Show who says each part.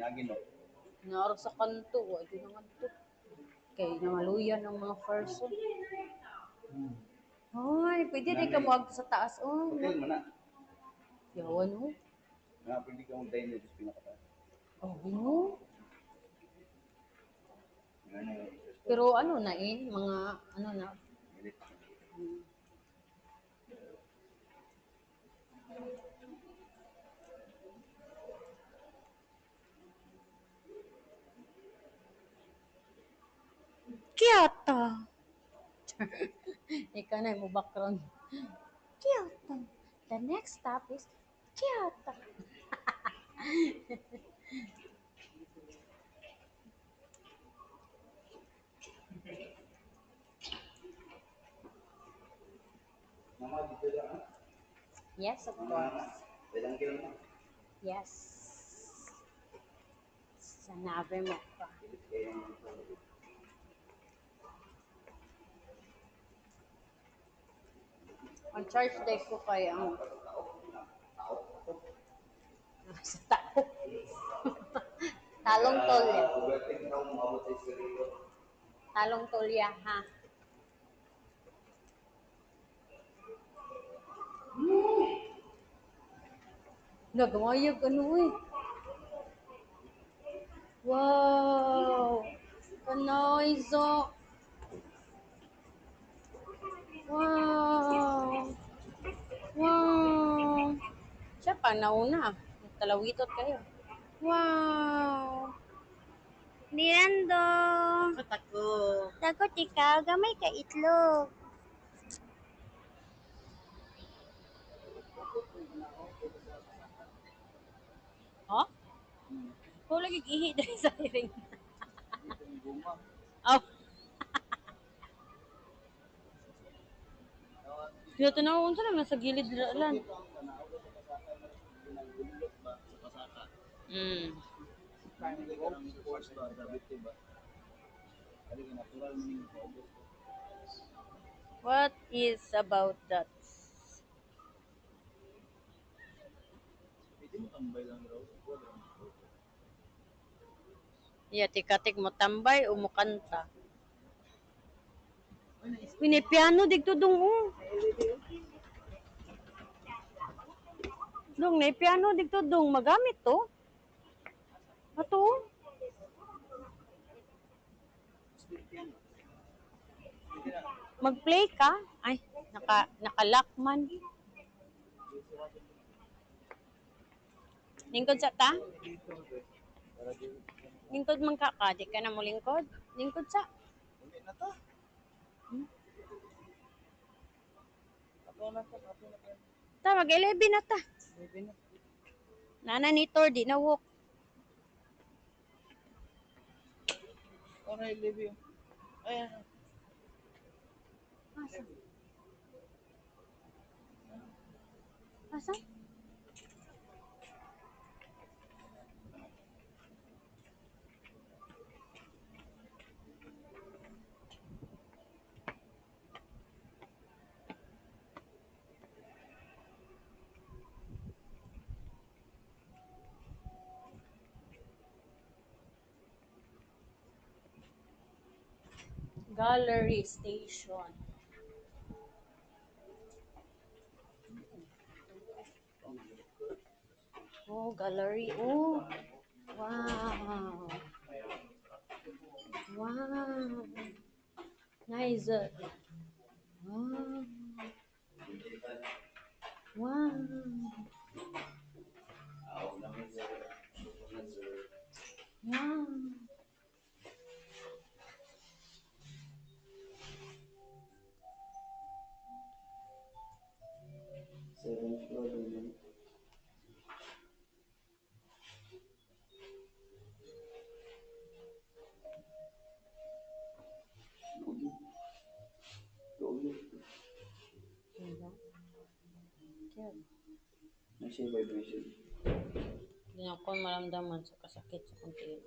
Speaker 1: lagi no.
Speaker 2: Naarap sa kanto, di naman to. Kaya nangaluyan ng mga person. Hoy, pwede di ka mo sa taas. Oh,
Speaker 1: Hotel man na.
Speaker 2: yawan mo.
Speaker 1: Nga pwede ka mong dine dito sa pinakataas.
Speaker 2: Oh, no.
Speaker 1: Nga na
Speaker 2: Pero ano na mga ano na.
Speaker 1: Milit.
Speaker 2: Kyoto. Ikaw na mo background. Kyoto. The next stop is Kyoto.
Speaker 1: Mama, dito lang.
Speaker 2: Yes, of
Speaker 1: Mama,
Speaker 2: course.
Speaker 1: ilang kilo na?
Speaker 2: Yes. Sanabi mo pa.
Speaker 1: Pilit kayo ng
Speaker 2: Ang charge day ko kay ang sa tao. Talong tolya.
Speaker 1: overtake na umabot sa iskarito.
Speaker 2: Talong tolya, ha? Nagamayag ano eh. Wow! Kanoizo! Wow! Wow! Siya pa, nauna. Talawitot kayo. Wow! Mirando!
Speaker 3: Takot.
Speaker 2: Takot ikaw, gamay ka itlog. Oh? Kung lagi ihi dahil sa hiring. Oh. Kaya tanawon sa lang, nasa gilid lang. Mm. What is about that? Yeah, tikatik mo tambay o mo kanta. Pinipiano digto dong oh. Dong na piano digto dong magamit to. Ato. Mag-play ka? Ay, naka-lock man. Lingkod sa ta? Lingkod man ka ka, di ka na mo lingkod? Lingkod sa.
Speaker 1: Hindi na to.
Speaker 2: Ta, mag-11 na ta. Nana ni Tor, di na walk.
Speaker 1: Okay, leave you. Ayan.
Speaker 2: Asa? Asa? Gallery Station. Oh, gallery. Oh. Wow. Wow. Nice. Wow. Wow. Wow.
Speaker 1: Seventh floor din.
Speaker 2: Diba? Cute.
Speaker 1: Nasa vibration.
Speaker 2: Hindi na ako maramdaman sa kasakit sa konti.